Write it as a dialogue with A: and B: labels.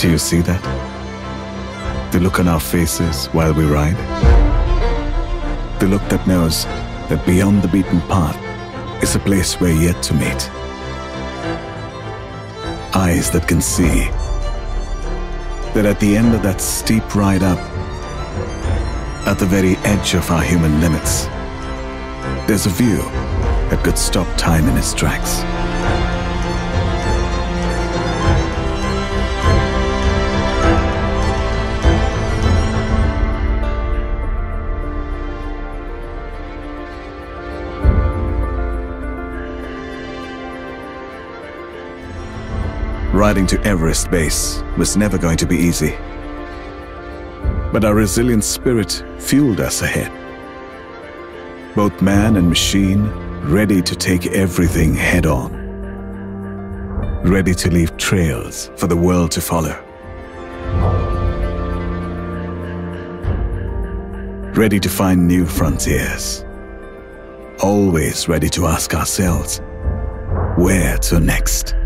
A: Do you see that? The look on our faces while we ride? The look that knows that beyond the beaten path is a place we're yet to meet. Eyes that can see that at the end of that steep ride up, at the very edge of our human limits, there's a view that could stop time in its tracks. Riding to Everest base was never going to be easy. But our resilient spirit fueled us ahead. Both man and machine ready to take everything head on. Ready to leave trails for the world to follow. Ready to find new frontiers. Always ready to ask ourselves, where to next?